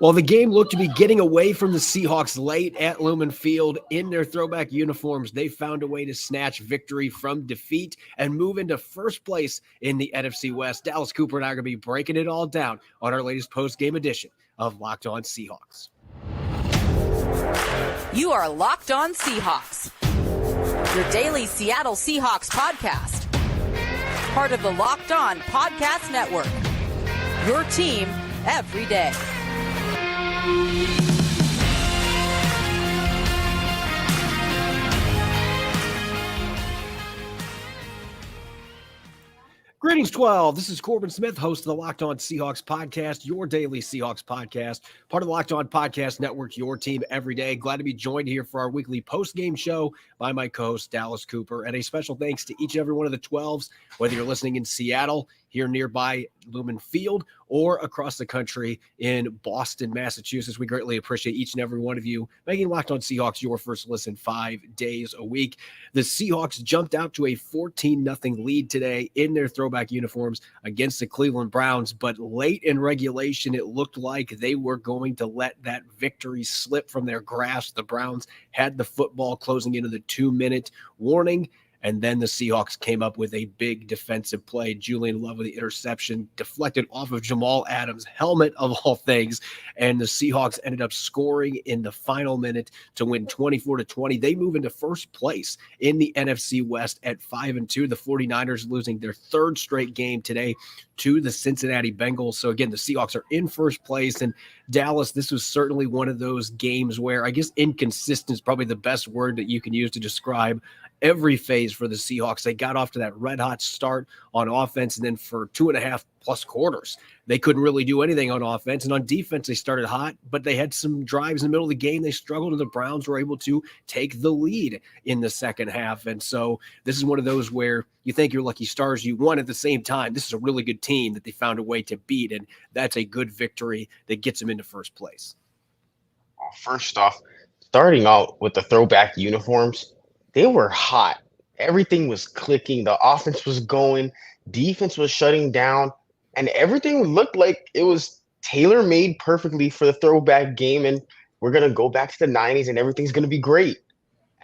Well, the game looked to be getting away from the Seahawks late at Lumen Field. In their throwback uniforms, they found a way to snatch victory from defeat and move into first place in the NFC West. Dallas Cooper and I are going to be breaking it all down on our latest post-game edition of Locked On Seahawks. You are Locked On Seahawks, your daily Seattle Seahawks podcast. Part of the Locked On Podcast Network, your team every day. Greetings, 12. This is Corbin Smith, host of the Locked On Seahawks podcast, your daily Seahawks podcast, part of the Locked On Podcast Network, your team every day. Glad to be joined here for our weekly post-game show by my co-host, Dallas Cooper. And a special thanks to each and every one of the 12s, whether you're listening in Seattle, here nearby Lumen Field, or across the country in Boston, Massachusetts. We greatly appreciate each and every one of you making Locked On Seahawks your first listen 5 days a week. The Seahawks jumped out to a 14-0 lead today in their throwback uniforms against the Cleveland Browns, but late in regulation, it looked like they were going to let that victory slip from their grasp. The Browns had the football closing into the 2-minute warning, and then the Seahawks came up with a big defensive play. Julian Love with the interception deflected off of Jamal Adams' helmet, of all things. And the Seahawks ended up scoring in the final minute to win 24-20. They move into first place in the NFC West at 5-2. The 49ers losing their third straight game today to the Cincinnati Bengals. So again, the Seahawks are in first place. And Dallas, this was certainly one of those games where I guess inconsistent is probably the best word that you can use to describe every phase for the Seahawks. They got off to that red-hot start on offense, and then for 2.5+ quarters, they couldn't really do anything on offense. And on defense, they started hot, but they had some drives in the middle of the game. They struggled, and the Browns were able to take the lead in the second half. And so this is one of those where you think you're lucky stars. You won at the same time. This is a really good team that they found a way to beat, and that's a good victory that gets them into first place. First off, starting out with the throwback uniforms, they were hot. Everything was clicking. The offense was going. Defense was shutting down. And everything looked like it was tailor-made perfectly for the throwback game. And we're going to go back to the 90s and everything's going to be great.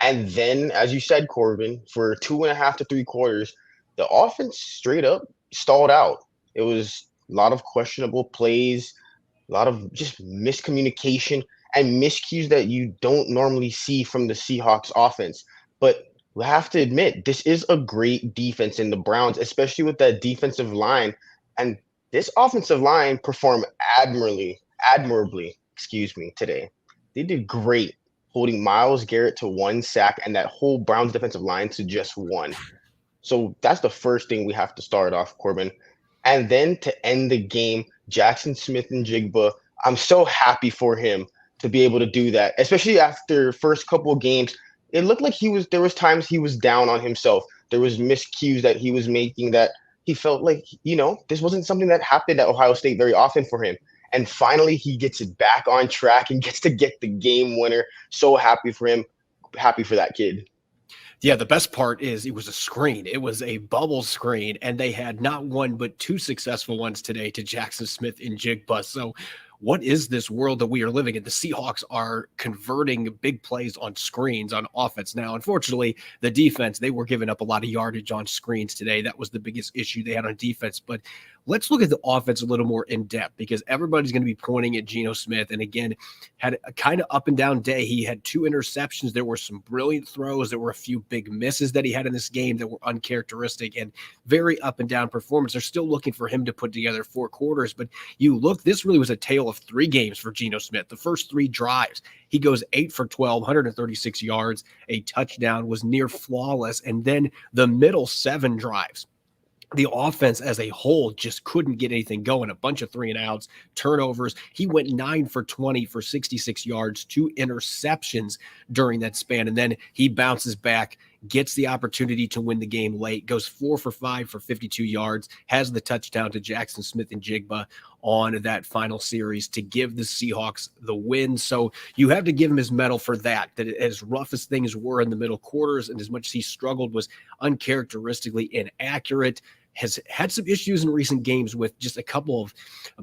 And then, as you said, Corbin, for 2.5 to 3 quarters, the offense straight up stalled out. It was a lot of questionable plays, a lot of just miscommunication and miscues that you don't normally see from the Seahawks offense. But we have to admit, this is a great defense in the Browns, especially with that defensive line. And this offensive line performed admirably, today. They did great, holding Myles Garrett to 1 sack and that whole Browns defensive line to just 1. So that's the first thing we have to start off, Corbin. And then to end the game, Jaxon Smith-Njigba, I'm so happy for him to be able to do that, especially after first couple of games. It looked like there was times he was down on himself. There was miscues that he was making that he felt like, this wasn't something that happened at Ohio State very often for him. And finally, he gets it back on track and gets to get the game winner. So happy for him. Happy for that kid. Yeah, the best part is it was a screen. It was a bubble screen, and they had not one but 2 successful ones today to Jaxon Smith-Njigba. So what is this world that we are living in? The Seahawks are converting big plays on screens on offense. Now, unfortunately, the defense, they were giving up a lot of yardage on screens today. That was the biggest issue they had on defense. But let's look at the offense a little more in depth, because everybody's going to be pointing at Geno Smith. And again, had a kind of up and down day. He had 2 interceptions. There were some brilliant throws. There were a few big misses that he had in this game that were uncharacteristic and very up and down performance. They're still looking for him to put together 4 quarters. But you look, this really was a tale of 3 games for Geno Smith. The first 3 drives, he goes 8 for 12, 136 yards, a touchdown, was near flawless. And then the middle 7 drives, the offense as a whole just couldn't get anything going. A bunch of 3-and-outs, turnovers. He went 9 for 20 for 66 yards, 2 interceptions during that span. And then he bounces back, gets the opportunity to win the game late, goes 4 for 5 for 52 yards, has the touchdown to Jaxon Smith-Njigba on that final series to give the Seahawks the win. So you have to give him his medal for that as rough as things were in the middle quarters and as much as he struggled was uncharacteristically inaccurate. has had some issues in recent games with just a couple of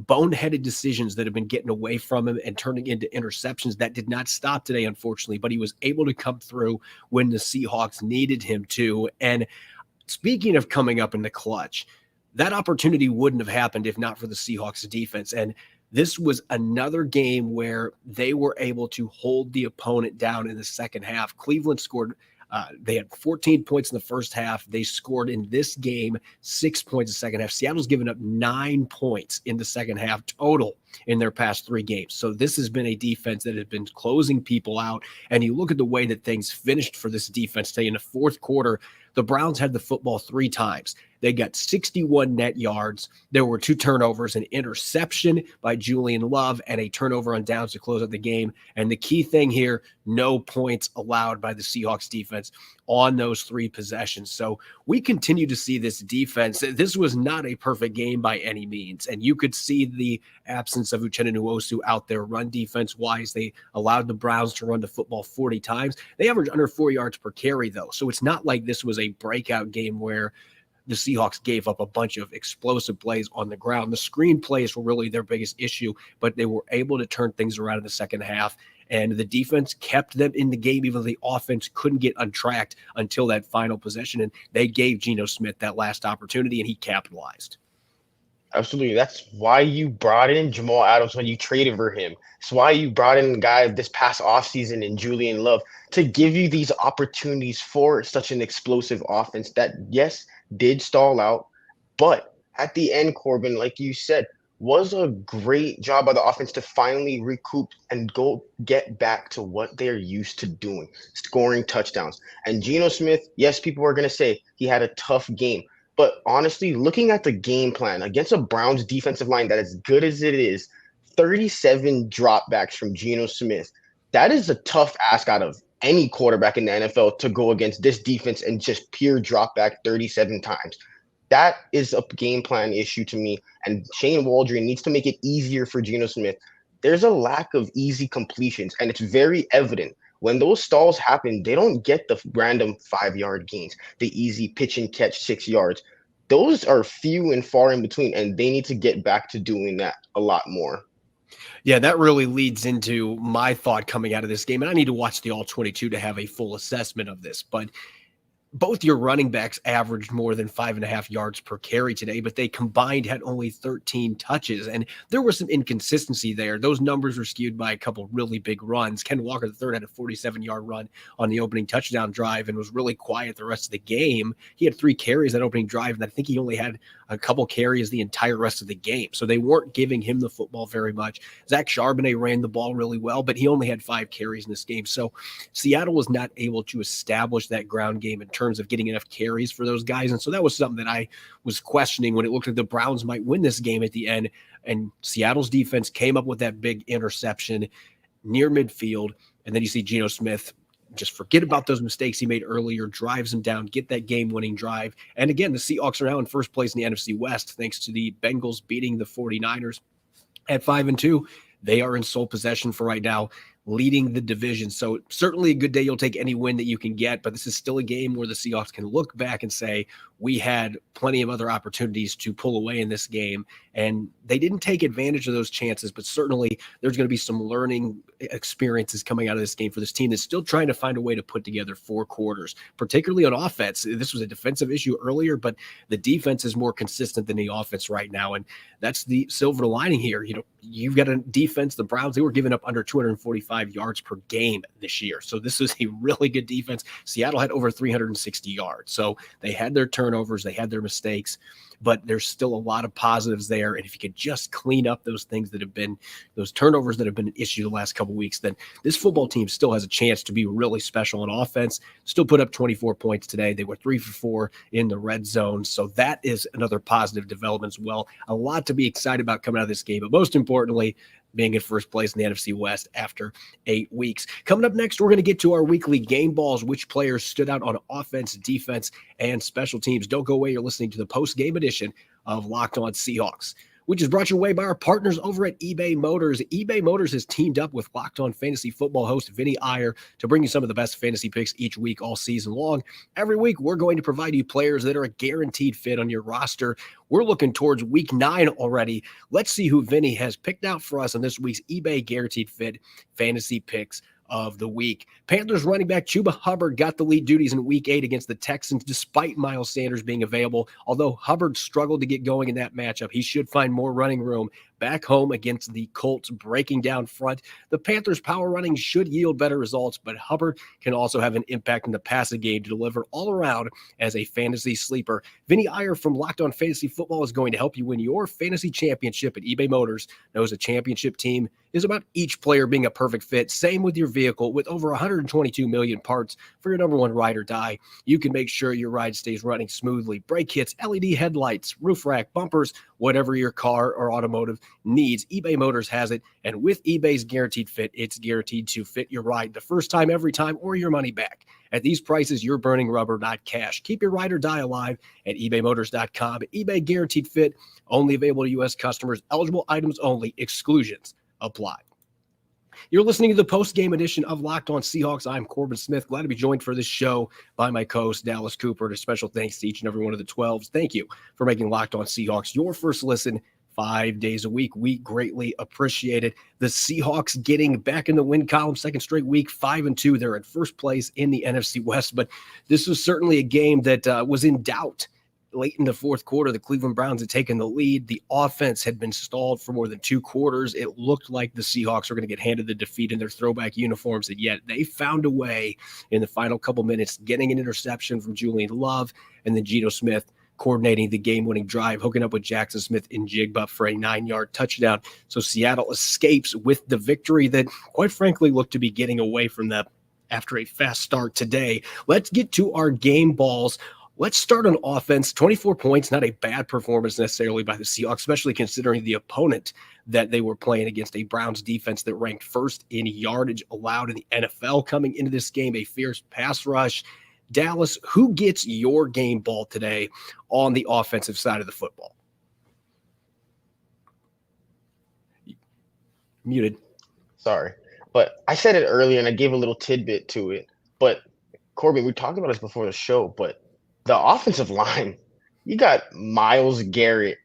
boneheaded decisions that have been getting away from him and turning into interceptions. That did not stop today, unfortunately, but he was able to come through when the Seahawks needed him to. And speaking of coming up in the clutch, that opportunity wouldn't have happened if not for the Seahawks defense. And this was another game where they were able to hold the opponent down in the second half. Cleveland scored. They had 14 points in the first half. They scored in this game 6 points in the second half. Seattle's given up 9 points in the second half total in their past 3 games. So this has been a defense that has been closing people out. And you look at the way that things finished for this defense today in the fourth quarter. The Browns had the football 3 times. They got 61 net yards. There were 2 turnovers, an interception by Julian Love, and a turnover on downs to close out the game. And the key thing here, no points allowed by the Seahawks defense on those 3 possessions. So we continue to see this defense. This was not a perfect game by any means. And you could see the absence of Uchenna Nwosu out there run defense-wise. They allowed the Browns to run the football 40 times. They averaged under 4 yards per carry, though. So it's not like this was a breakout game where the Seahawks gave up a bunch of explosive plays on the ground. The screen plays were really their biggest issue, but they were able to turn things around in the second half. And the defense kept them in the game, even though the offense couldn't get untracked until that final possession. And they gave Geno Smith that last opportunity, and he capitalized. Absolutely. That's why you brought in Jamal Adams when you traded for him. It's why you brought in a guy this past offseason in Julian Love to give you these opportunities for such an explosive offense that, yes, did stall out. But at the end, Corbin, like you said, was a great job by the offense to finally recoup and go get back to what they're used to doing, scoring touchdowns. And Gino Smith, yes, people are going to say he had a tough game. But honestly, looking at the game plan against a Browns defensive line that as good as it is, 37 dropbacks from Geno Smith, that is a tough ask out of any quarterback in the NFL to go against this defense and just pure drop back 37 times. That is a game plan issue to me. And Shane Waldron needs to make it easier for Geno Smith. There's a lack of easy completions, and it's very evident. When those stalls happen, they don't get the random 5-yard gains, the easy pitch and catch 6 yards. Those are few and far in between, and they need to get back to doing that a lot more. Yeah, that really leads into my thought coming out of this game. And I need to watch the all 22 to have a full assessment of this. But both your running backs averaged more than 5.5 yards per carry today, but they combined had only 13 touches. And there was some inconsistency there. Those numbers were skewed by a couple really big runs. Ken Walker III had a 47-yard run on the opening touchdown drive and was really quiet the rest of the game. He had 3 carries that opening drive, and I think he only had a couple carries the entire rest of the game. So they weren't giving him the football very much. Zach Charbonnet ran the ball really well, but he only had 5 carries in this game. So Seattle was not able to establish that ground game in terms of getting enough carries for those guys. And so that was something that I was questioning when it looked like the Browns might win this game at the end. And Seattle's defense came up with that big interception near midfield. And then you see Geno Smith just forget about those mistakes he made earlier, drives him down, get that game-winning drive. And again, the Seahawks are now in first place in the NFC West thanks to the Bengals beating the 49ers at 5-2. They are in sole possession for right now, leading the division. So certainly a good day. You'll take any win that you can get, but this is still a game where the Seahawks can look back and say, we had plenty of other opportunities to pull away in this game, and they didn't take advantage of those chances. But certainly there's going to be some learning experiences coming out of this game for this team that's still trying to find a way to put together 4 quarters, particularly on offense. This was a defensive issue earlier, but the defense is more consistent than the offense right now. And that's the silver lining here. You know, you've got a defense, the Browns, they were giving up under 245 yards per game this year. So this is a really good defense. Seattle had over 360 yards. So they had their turnovers, they had their mistakes, but there's still a lot of positives there. And if you could just clean up those things that have been, those turnovers that have been an issue the last couple of weeks, then this football team still has a chance to be really special on offense. Still put up 24 points today. They were 3 for 4 in the red zone. So that is another positive development as well. A lot to be excited about coming out of this game, but most importantly, being in first place in the NFC West after 8 weeks. Coming up next, we're going to get to our weekly game balls, which players stood out on offense, defense, and special teams. Don't go away. You're listening to the post-game edition of Locked On Seahawks. which is brought your way by our partners over at eBay Motors. eBay Motors has teamed up with Locked On Fantasy Football host Vinny Iyer to bring you some of the best fantasy picks each week all season long. Every week, we're going to provide you players that are a guaranteed fit on your roster. We're looking towards week 9 already. Let's see who Vinny has picked out for us on this week's eBay Guaranteed Fit Fantasy Picks of the week. Panthers running back Chuba Hubbard got the lead duties in week 8 against the Texans despite Miles Sanders being available. Although Hubbard struggled to get going in that matchup, he should find more running room back home against the Colts breaking down front. The Panthers' power running should yield better results, but Hubbard can also have an impact in the passing game to deliver all around as a fantasy sleeper. Vinny Iyer from Locked On Fantasy Football is going to help you win your fantasy championship at eBay Motors. Knows a championship team is about each player being a perfect fit. Same with your vehicle. With over 122 million parts for your number one ride or die, you can make sure your ride stays running smoothly. Brake kits, LED headlights, roof rack, bumpers, whatever your car or automotive needs, eBay Motors has it. And with eBay's Guaranteed Fit, it's guaranteed to fit your ride the first time, every time, or your money back. At these prices, you're burning rubber, not cash. Keep your ride or die alive at ebaymotors.com. eBay Guaranteed Fit, only available to U.S. customers. Eligible items only. Exclusions apply. You're listening to the post-game edition of Locked On Seahawks. I'm Corbin Smith. Glad to be joined for this show by my co-host, Dallas Cooper. And a special thanks to each and every one of the 12s. Thank you for making Locked On Seahawks your first listen 5 days a week. We greatly appreciate it. The Seahawks getting back in the win column, second straight week, 5-2. They're in first place in the NFC West. But this was certainly a game that was in doubt. Late in the fourth quarter, the Cleveland Browns had taken the lead. The offense had been stalled for more than 2 quarters. It looked like the Seahawks were going to get handed the defeat in their throwback uniforms, and yet they found a way in the final couple minutes, getting an interception from Julian Love, and then Geno Smith coordinating the game-winning drive, hooking up with Jaxon Smith-Njigba for a 9-yard touchdown. So Seattle escapes with the victory that, quite frankly, looked to be getting away from them after a fast start today. Let's get to our game balls. Let's start on offense. 24 points, not a bad performance necessarily by the Seahawks, especially considering the opponent that they were playing against, a Browns defense that ranked first in yardage allowed in the NFL coming into this game, a fierce pass rush. Dallas, who gets your game ball today on the offensive side of the football? Muted. Sorry. But I said it earlier and I gave a little tidbit to it. But Corbin, we talked about this before the show, but the offensive line, you got Myles Garrett,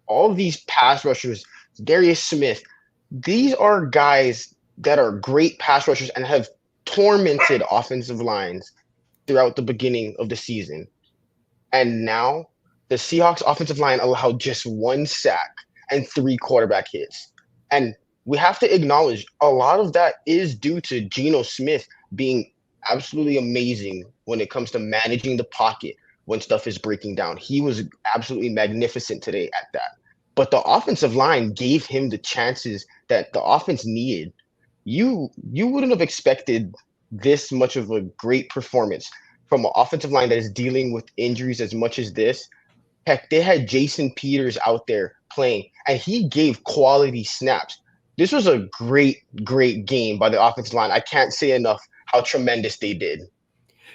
all these pass rushers, Darius Smith. These are guys that are great pass rushers and have tormented offensive lines throughout the beginning of the season. And now the Seahawks offensive line allowed just 1 sack and 3 quarterback hits. And we have to acknowledge a lot of that is due to Geno Smith being absolutely amazing when it comes to managing the pocket when stuff is breaking down. He was absolutely magnificent today at that. But the offensive line gave him the chances that the offense needed. You wouldn't have expected this much of a great performance from an offensive line that is dealing with injuries as much as this. Heck, they had Jason Peters out there playing, and he gave quality snaps. This was a great, great game by the offensive line. I can't say enough how tremendous they did.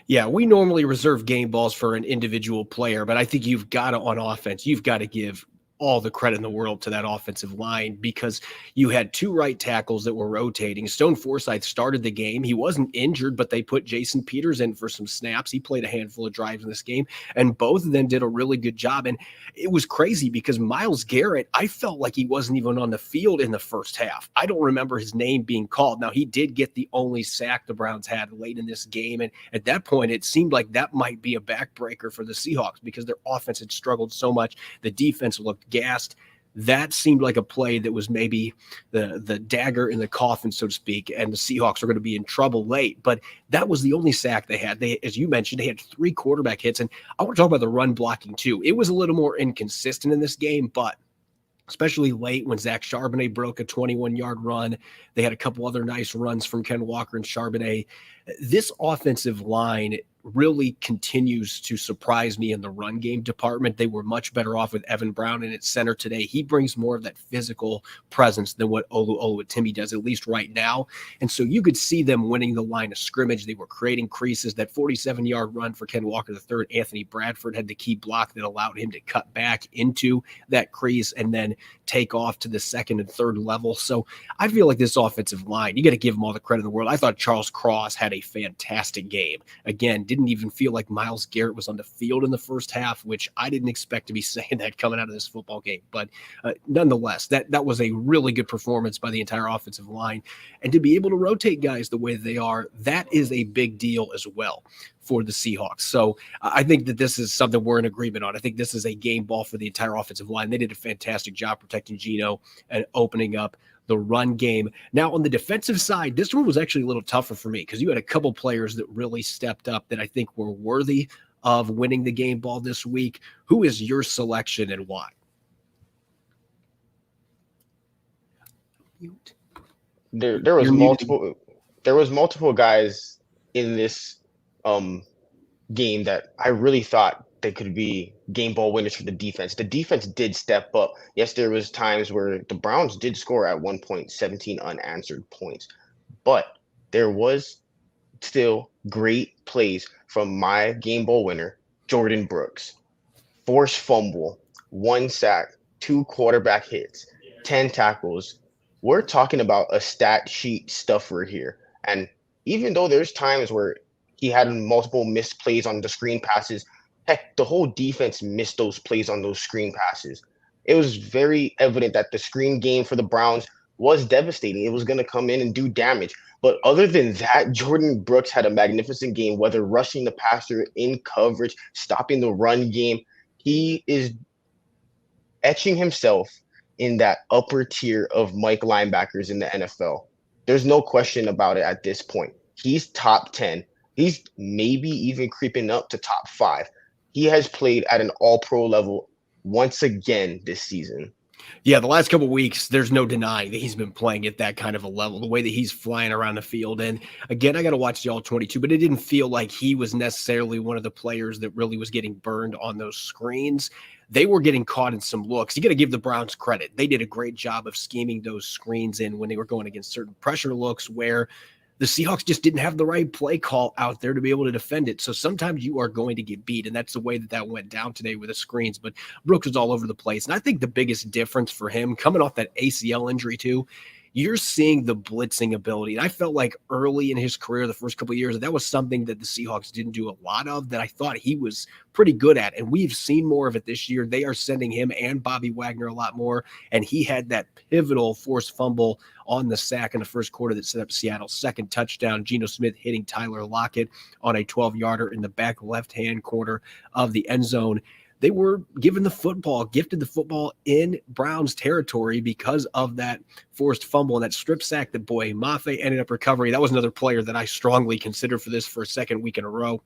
Yeah, we normally reserve game balls for an individual player, but I think you've got to, on offense, you've got to give all the credit in the world to that offensive line, because you had 2 right tackles that were rotating. Stone Forsythe started the game. He wasn't injured, but they put Jason Peters in for some snaps. He played a handful of drives in this game, and both of them did a really good job. And it was crazy because Myles Garrett, I felt like he wasn't even on the field in the first half. I don't remember his name being called. Now, he did get the only sack the Browns had late in this game, and at that point, it seemed like that might be a backbreaker for the Seahawks because their offense had struggled so much. The defense looked gassed. That seemed like a play that was maybe the dagger in the coffin, so to speak, and the Seahawks are going to be in trouble late. But that was the only sack they had. They, as you mentioned, they had 3 quarterback hits, and I want to talk about the run blocking too. It was a little more inconsistent in this game, but especially late when Zach Charbonnet broke a 21-yard run. They had a couple other nice runs from Ken Walker and Charbonnet. This offensive line really continues to surprise me in the run game department. They were much better off with Evan Brown in its center today. He brings more of that physical presence than what Oluwatimi does, at least right now. And so you could see them winning the line of scrimmage. They were creating creases. That 47-yard run for Ken Walker III, Anthony Bradford had the key block that allowed him to cut back into that crease and then take off to the second and third level. So I feel like this offensive line, you got to give them all the credit in the world. I thought Charles Cross had a fantastic game. Again, didn't even feel like Myles Garrett was on the field in the first half, which I didn't expect to be saying that coming out of this football game. But nonetheless, that was a really good performance by the entire offensive line. And to be able to rotate guys the way they are, that is a big deal as well for the Seahawks. So I think that this is something we're in agreement on. I think this is a game ball for the entire offensive line. They did a fantastic job protecting Geno and opening up the run game. Now, on the defensive side, this one was actually a little tougher for me because you had a couple players that really stepped up that I think were worthy of winning the game ball this week. Who is your selection and why? There was multiple guys in this game that I really thought they could be game ball winners for the defense. The defense did step up. Yes, there was times where the Browns did score at one point 17 unanswered points, but there was still great plays from my game ball winner, Jordan Brooks. Forced fumble, 1 sack, 2 quarterback hits, 10 tackles. We're talking about a stat sheet stuffer here. And even though there's times where he had multiple missed plays on the screen passes, heck, the whole defense missed those plays on those screen passes. It was very evident that the screen game for the Browns was devastating. It was going to come in and do damage. But other than that, Jordan Brooks had a magnificent game, whether rushing the passer in coverage, stopping the run game. He is etching himself in that upper tier of Mike linebackers in the NFL. There's no question about it at this point. He's top 10. He's maybe even creeping up to top 5. He has played at an all-pro level once again this season. Yeah, the last couple of weeks, there's no denying that he's been playing at that kind of a level, the way that he's flying around the field. And again, I got to watch the All-22, but it didn't feel like he was necessarily one of the players that really was getting burned on those screens. They were getting caught in some looks. You got to give the Browns credit. They did a great job of scheming those screens in when they were going against certain pressure looks where the Seahawks just didn't have the right play call out there to be able to defend it. So sometimes you are going to get beat, and that's the way that went down today with the screens. But Brooks was all over the place. And I think the biggest difference for him, coming off that ACL injury too, you're seeing the blitzing ability. And I felt like early in his career, the first couple of years, that was something that the Seahawks didn't do a lot of that I thought he was pretty good at. And we've seen more of it this year. They are sending him and Bobby Wagner a lot more. And he had that pivotal forced fumble on the sack in the first quarter that set up Seattle's second touchdown. Geno Smith hitting Tyler Lockett on a 12-yarder in the back left-hand corner of the end zone. They were gifted the football in Browns territory because of that forced fumble and that strip sack that Boye Mafe ended up recovering. That was another player that I strongly considered for this for a second week in a row.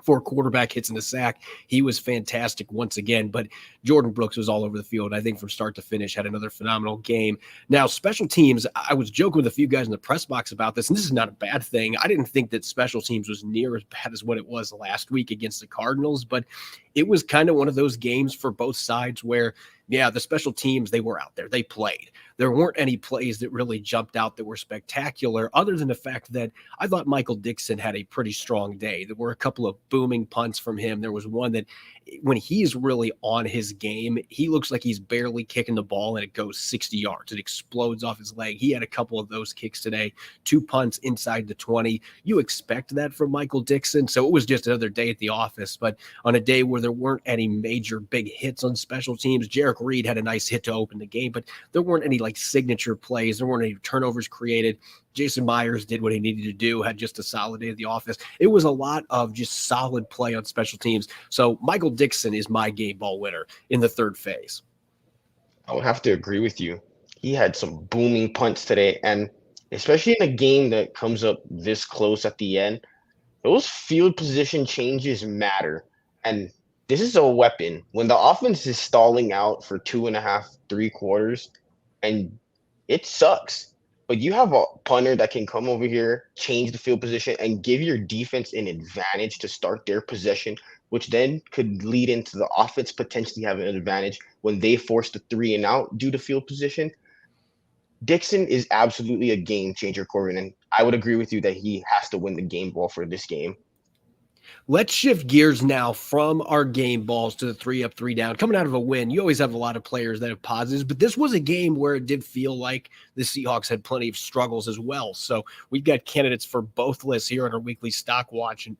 4 quarterback hits in the sack. He was fantastic once again, but Jordan Brooks was all over the field. I think from start to finish had another phenomenal game. Now, special teams, I was joking with a few guys in the press box about this, and this is not a bad thing. I didn't think that special teams was near as bad as what it was last week against the Cardinals, but it was kind of one of those games for both sides where, yeah, the special teams, they were out there. They played. There weren't any plays that really jumped out that were spectacular other than the fact that I thought Michael Dickson had a pretty strong day. There were a couple of booming punts from him. There was one that when he's really on his game, he looks like he's barely kicking the ball and it goes 60 yards. It explodes off his leg. He had a couple of those kicks today, 2 punts inside the 20. You expect that from Michael Dickson. So it was just another day at the office, but on a day where there weren't any major big hits on special teams, Jarek Reed had a nice hit to open the game, but there weren't any like signature plays. There weren't any turnovers created. Jason Myers did what he needed to do, had just a solid day at the office. It was a lot of just solid play on special teams. So Michael Dickson is my game ball winner in the third phase. I would have to agree with you. He had some booming punts today, and especially in a game that comes up this close at the end, those field position changes matter. And this is a weapon. When the offense is stalling out for 2.5, 3 quarters, and it sucks. But you have a punter that can come over here, change the field position, and give your defense an advantage to start their possession, which then could lead into the offense potentially having an advantage when they force the 3 and out due to field position. Dixon is absolutely a game changer, Corbin, and I would agree with you that he has to win the game ball for this game. Let's shift gears now from our game balls to the 3 up, 3 down. Coming out of a win, you always have a lot of players that have positives, but this was a game where it did feel like the Seahawks had plenty of struggles as well. So we've got candidates for both lists here on our weekly stock watch. And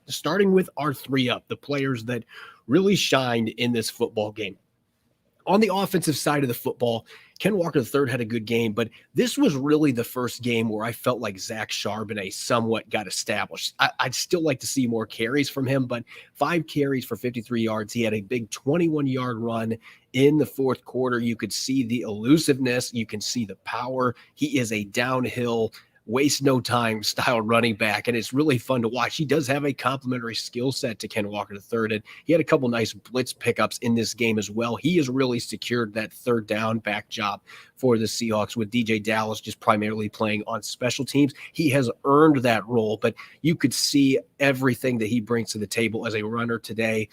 starting with our 3 up, the players that really shined in this football game. On the offensive side of the football, Ken Walker III had a good game, but this was really the first game where I felt like Zach Charbonnet somewhat got established. I'd still like to see more carries from him, but 5 carries for 53 yards. He had a big 21-yard run in the fourth quarter. You could see the elusiveness. You can see the power. He is a downhill waste no time style running back, and it's really fun to watch. He does have a complementary skill set to Ken Walker III, and he had a couple nice blitz pickups in this game as well. He has really secured that third down back job for the Seahawks, with DJ Dallas just primarily playing on special teams. He has earned that role, but you could see everything that he brings to the table as a runner today.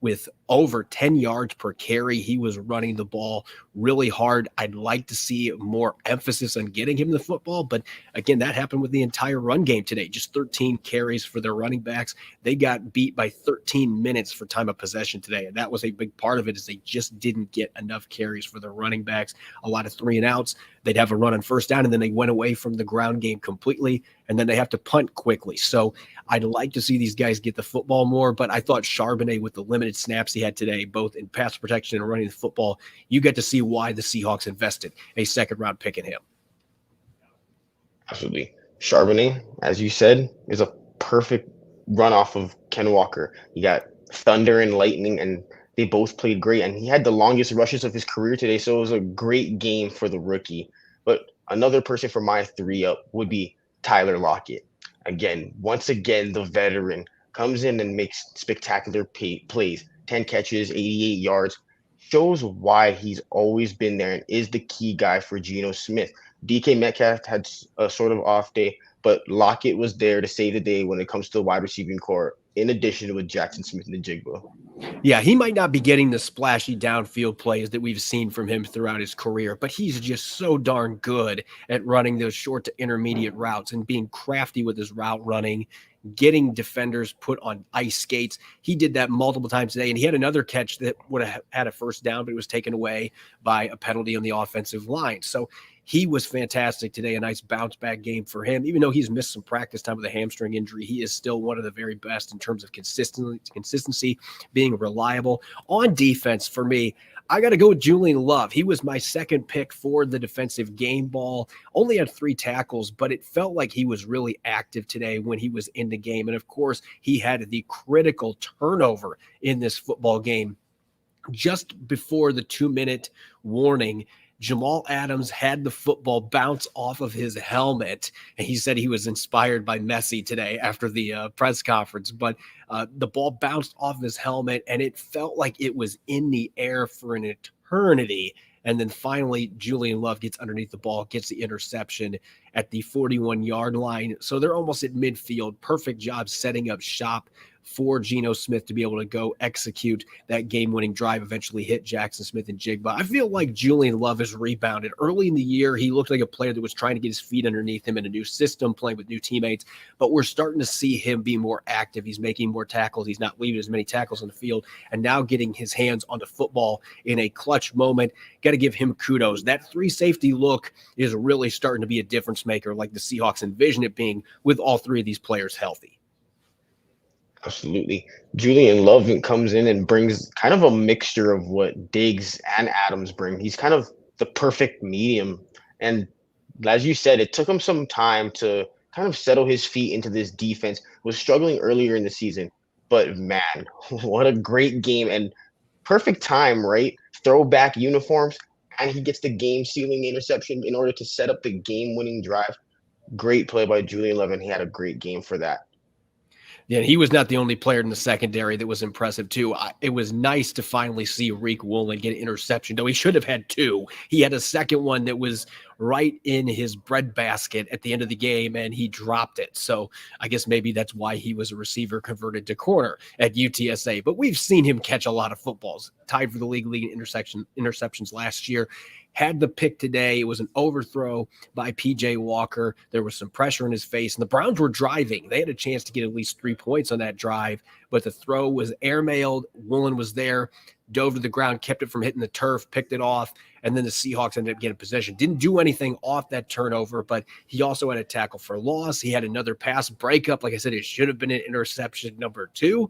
With over 10 yards per carry, he was running the ball really hard. I'd like to see more emphasis on getting him the football, but again, that happened with the entire run game today. Just 13 carries for their running backs. They got beat by 13 minutes for time of possession today, and that was a big part of it, is they just didn't get enough carries for their running backs. A lot of 3 and outs. They'd have a run on first down, and then they went away from the ground game completely, and then they have to punt quickly. So I'd like to see these guys get the football more, but I thought Charbonnet, with the limited snaps he had today, both in pass protection and running the football, you get to see why the Seahawks invested a second-round pick in him. Absolutely. Charbonnet, as you said, is a perfect runoff of Ken Walker. You got thunder and lightning, and they both played great, and he had the longest rushes of his career today, so it was a great game for the rookie. But another person for my 3 up would be Tyler Lockett. Once again, the veteran comes in and makes spectacular plays. 10 catches, 88 yards. Shows why he's always been there and is the key guy for Geno Smith. DK Metcalf had a sort of off day, but Lockett was there to save the day when it comes to the wide receiving core, in addition with Jaxon Smith-Njigba. Yeah, he might not be getting the splashy downfield plays that we've seen from him throughout his career, but he's just so darn good at running those short to intermediate routes and being crafty with his route running, getting defenders put on ice skates. He did that multiple times today, and he had another catch that would have had a first down, but it was taken away by a penalty on the offensive line. So he was fantastic today, a nice bounce-back game for him. Even though he's missed some practice time with a hamstring injury, he is still one of the very best in terms of consistency, being reliable. On defense, for me, I got to go with Julian Love. He was my second pick for the defensive game ball. Only had 3 tackles, but it felt like he was really active today when he was in the game. And, of course, he had the critical turnover in this football game just before the 2-minute warning. Jamal Adams had the football bounce off of his helmet, and he said he was inspired by Messi today after the press conference. But the ball bounced off his helmet, and it felt like it was in the air for an eternity. And then finally, Julian Love gets underneath the ball, gets the interception at the 41-yard line. So they're almost at midfield. Perfect job setting up shop for Geno Smith to be able to go execute that game-winning drive, eventually hit Jaxon Smith-Njigba. I feel like Julian Love has rebounded. Early in the year, he looked like a player that was trying to get his feet underneath him in a new system, playing with new teammates, but we're starting to see him be more active. He's making more tackles. He's not leaving as many tackles on the field, and now getting his hands on the football in a clutch moment. Got to give him kudos. That 3-safety look is really starting to be a difference maker, like the Seahawks envision it being, with all 3 of these players healthy. Absolutely. Julian Love comes in and brings kind of a mixture of what Diggs and Adams bring. He's kind of the perfect medium. And as you said, it took him some time to kind of settle his feet into this defense. Was struggling earlier in the season. But man, what a great game, and perfect time, right? Throwback uniforms, and he gets the game-sealing interception in order to set up the game-winning drive. Great play by Julian Love, and he had a great game for that. Yeah, he was not the only player in the secondary that was impressive too. It was nice to finally see Riq Woolen get an interception, though he should have had two. He had a second one that was right in his breadbasket at the end of the game, and he dropped it. So I guess maybe that's why he was a receiver converted to corner at UTSA. But we've seen him catch a lot of footballs, tied for the league in interceptions last year. Had the pick today. It was an overthrow by PJ Walker. There was some pressure in his face, and the Browns were driving. They had a chance to get at least 3 points on that drive, but the throw was airmailed. Woolen was there, dove to the ground, kept it from hitting the turf, picked it off, and then the Seahawks ended up getting possession. Didn't do anything off that turnover, but he also had a tackle for loss. He had another pass breakup. Like I said, it should have been an interception number 2.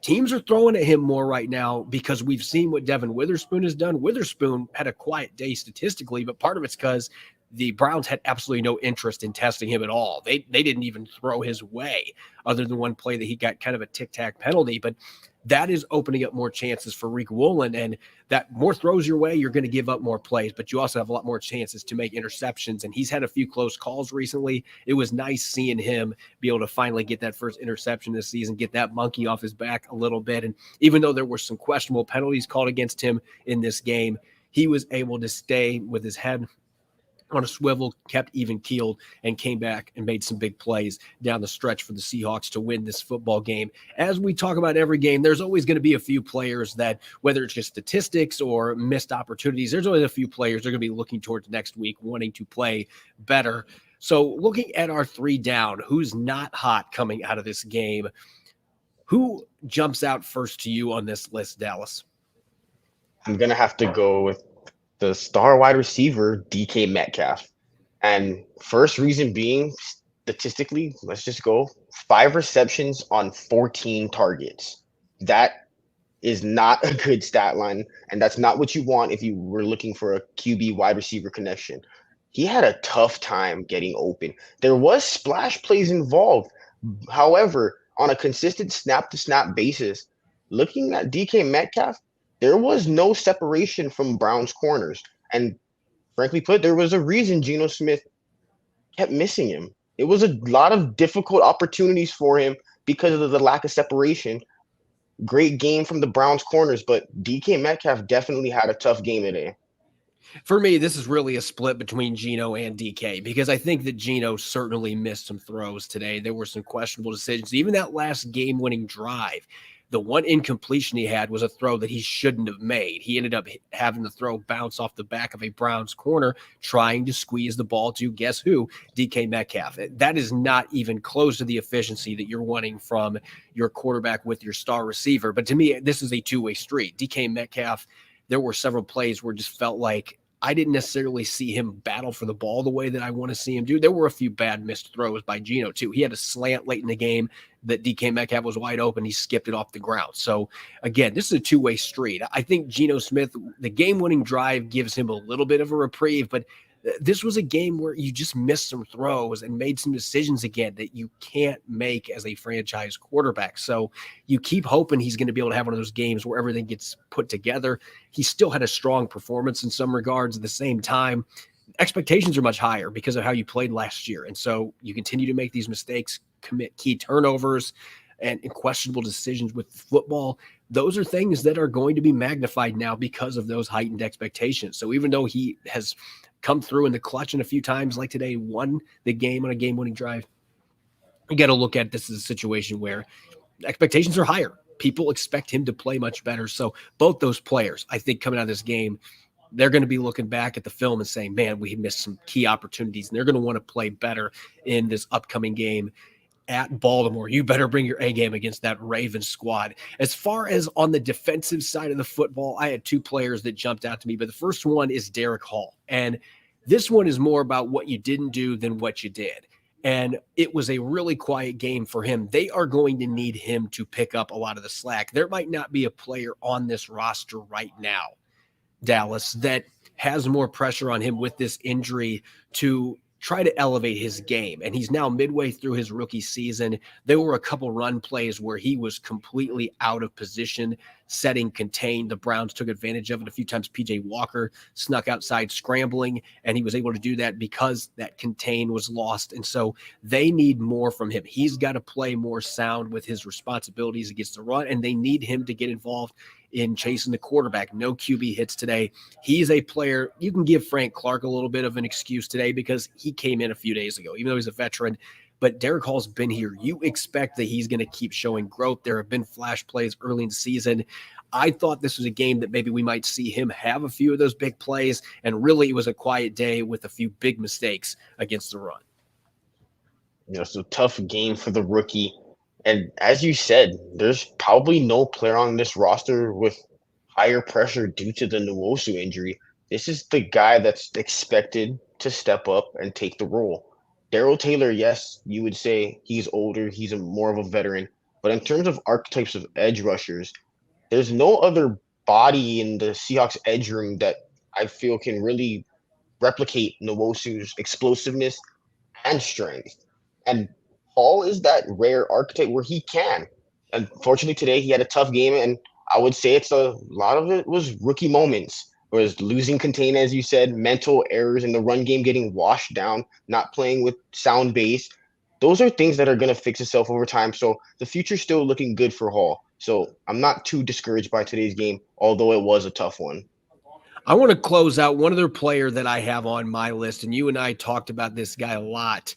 Teams are throwing at him more right now because we've seen what Devin Witherspoon has done. Witherspoon had a quiet day statistically, but part of it's because the Browns had absolutely no interest in testing him at all. They didn't even throw his way other than one play that he got kind of a tic-tac penalty, but that is opening up more chances for Riq Woolen, and that more throws your way, you're going to give up more plays, but you also have a lot more chances to make interceptions, and he's had a few close calls recently. It was nice seeing him be able to finally get that first interception this season, get that monkey off his back a little bit, and even though there were some questionable penalties called against him in this game, he was able to stay with his head on a swivel, kept even keeled, and came back and made some big plays down the stretch for the Seahawks to win this football game. As we talk about every game, there's always going to be a few players that, whether it's just statistics or missed opportunities, there's always a few players that are going to be looking towards next week, wanting to play better. So looking at our 3 down, who's not hot coming out of this game, who jumps out first to you on this list, Dallas? I'm going to have to go with the star wide receiver, DK Metcalf. And first reason being, statistically, let's just go 5 receptions on 14 targets. That is not a good stat line, and that's not what you want if you were looking for a QB wide receiver connection. He had a tough time getting open. There was splash plays involved. However, on a consistent snap-to-snap basis, looking at DK Metcalf, there was no separation from Brown's corners. And frankly put, there was a reason Geno Smith kept missing him. It was a lot of difficult opportunities for him because of the lack of separation. Great game from the Browns corners, but DK Metcalf definitely had a tough game today. For me, this is really a split between Geno and DK because I think that Geno certainly missed some throws today. There were some questionable decisions. Even that last game-winning drive, the one incompletion he had was a throw that he shouldn't have made. He ended up having the throw bounce off the back of a Browns corner, trying to squeeze the ball to, guess who? DK Metcalf. That is not even close to the efficiency that you're wanting from your quarterback with your star receiver. But to me, this is a two-way street. DK Metcalf, there were several plays where it just felt like I didn't necessarily see him battle for the ball the way that I want to see him do. There were a few bad missed throws by Geno, too. He had a slant late in the game that DK Metcalf was wide open. He skipped it off the ground. So, again, this is a two-way street. I think Geno Smith, the game-winning drive gives him a little bit of a reprieve, but this was a game where you just missed some throws and made some decisions again that you can't make as a franchise quarterback. So you keep hoping he's going to be able to have one of those games where everything gets put together. He still had a strong performance in some regards. At the same time, expectations are much higher because of how you played last year. And so you continue to make these mistakes, commit key turnovers and questionable decisions with football. Those are things that are going to be magnified now because of those heightened expectations. So even though he has come through in the clutch and a few times like today, won the game on a game-winning drive, you got to look at this as a situation where expectations are higher. People expect him to play much better. So both those players, I think, coming out of this game, they're going to be looking back at the film and saying, man, we missed some key opportunities, and they're going to want to play better in this upcoming game at Baltimore. You better bring your A game against that Ravens squad. As far as on the defensive side of the football, I had 2 players that jumped out to me, but the first one is Derek Hall. And this one is more about what you didn't do than what you did. And it was a really quiet game for him. They are going to need him to pick up a lot of the slack. There might not be a player on this roster right now, Dallas, that has more pressure on him with this injury to try to elevate his game. And he's now midway through his rookie season. There were a couple run plays where he was completely out of position, setting contain. The Browns took advantage of it a few times. PJ Walker snuck outside scrambling, and he was able to do that because that contain was lost. And so they need more from him. He's got to play more sound with his responsibilities against the run, and they need him to get involved in chasing the quarterback. No QB hits today. He's a player. You can give Frank Clark a little bit of an excuse today because he came in a few days ago, even though he's a veteran. But Derek Hall's been here. You expect that he's going to keep showing growth. There have been flash plays early in the season. I thought this was a game that maybe we might see him have a few of those big plays, and really it was a quiet day with a few big mistakes against the run. It's a tough game for the rookie. And as you said, there's probably no player on this roster with higher pressure due to the Nwosu injury. This is the guy that's expected to step up and take the role. Darrell Taylor, yes, you would say he's older, he's more of a veteran. But in terms of archetypes of edge rushers, there's no other body in the Seahawks edge room that I feel can really replicate Nwosu's explosiveness and strength. And Hall is that rare archetype where he can. Unfortunately, today he had a tough game, and I would say a lot of it was rookie moments. Whereas losing contain, as you said, mental errors in the run game, getting washed down, not playing with sound base. Those are things that are going to fix itself over time. So the future's still looking good for Hall. So I'm not too discouraged by today's game, although it was a tough one. I want to close out one other player that I have on my list, and you and I talked about this guy a lot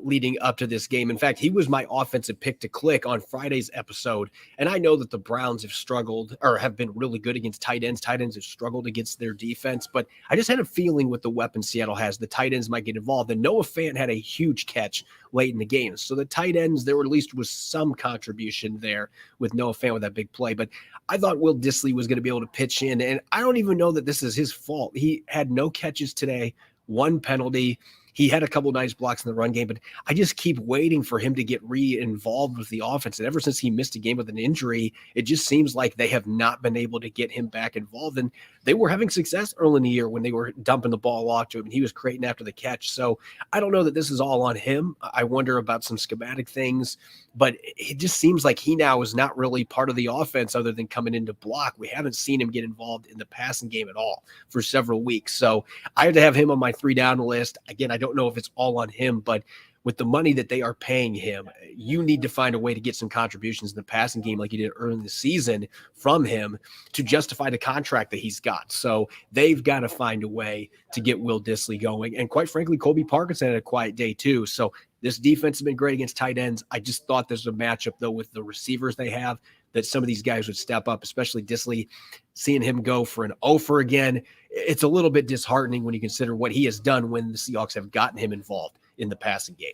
leading up to this game. In fact, he was my offensive pick to click on Friday's episode, and I know that the Browns have struggled or have been really good against tight ends. Tight ends have struggled against their defense, but I just had a feeling with the weapon Seattle has, the tight ends might get involved, and Noah Fant had a huge catch late in the game. So the tight ends, there at least was some contribution there with Noah Fant with that big play, but I thought Will Disley was going to be able to pitch in, and I don't even know that this is his fault. He had no catches today, one penalty. He had a couple nice blocks in the run game, but I just keep waiting for him to get re-involved with the offense. And ever since he missed a game with an injury, it just seems like they have not been able to get him back involved. And they were having success early in the year when they were dumping the ball off to him, and he was creating after the catch. So I don't know that this is all on him. I wonder about some schematic things, but it just seems like he now is not really part of the offense other than coming in to block. We haven't seen him get involved in the passing game at all for several weeks. So I have to have him on my 3-down list. Again, I don't know if it's all on him, but with the money that they are paying him, you need to find a way to get some contributions in the passing game like you did early in the season from him to justify the contract that he's got. So they've got to find a way to get Will Disley going. And quite frankly, Colby Parkinson had a quiet day too. So this defense has been great against tight ends. I just thought there's a matchup, though, with the receivers they have that some of these guys would step up, especially Disley. Seeing him go for an offer again, it's a little bit disheartening when you consider what he has done when the Seahawks have gotten him involved in the passing game.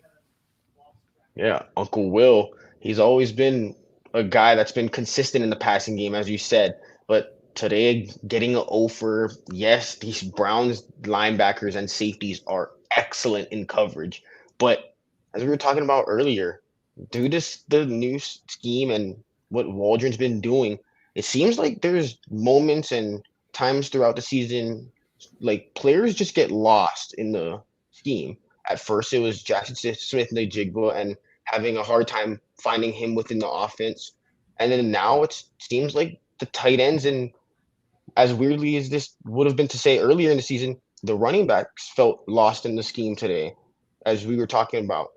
Yeah, Uncle Will, he's always been a guy that's been consistent in the passing game, as you said. But today, getting an offer, yes, these Browns linebackers and safeties are excellent in coverage. But as we were talking about earlier, due to the new scheme and what Waldron's been doing, it seems like there's moments and times throughout the season, like players just get lost in the scheme. At first, it was Jaxon Smith-Njigba and having a hard time finding him within the offense. And then now it seems like the tight ends, and as weirdly as this would have been to say earlier in the season, the running backs felt lost in the scheme today, as we were talking about.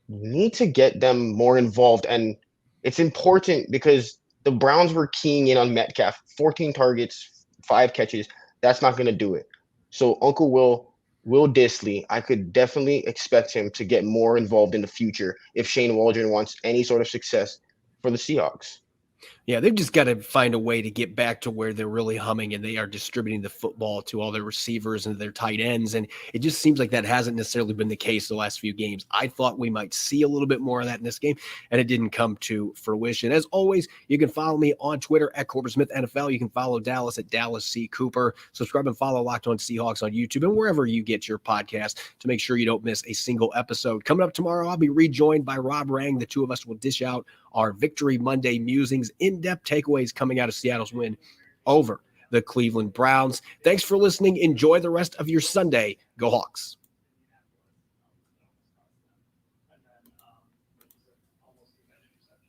You need to get them more involved, and it's important because the Browns were keying in on Metcalf, 14 targets, 5 catches. That's not going to do it. So Uncle Will Disley, I could definitely expect him to get more involved in the future if Shane Waldron wants any sort of success for the Seahawks. Yeah, they've just got to find a way to get back to where they're really humming and they are distributing the football to all their receivers and their tight ends. And it just seems like that hasn't necessarily been the case the last few games. I thought we might see a little bit more of that in this game, and it didn't come to fruition. As always, you can follow me on Twitter at Corbin Smith NFL. You can follow Dallas at Dallas C. Cooper. Subscribe and follow Locked On Seahawks on YouTube and wherever you get your podcast to make sure you don't miss a single episode. Coming up tomorrow, I'll be rejoined by Rob Rang. The two of us will dish out our Victory Monday musings, in-depth takeaways coming out of Seattle's win over the Cleveland Browns. Thanks for listening. Enjoy the rest of your Sunday. Go Hawks.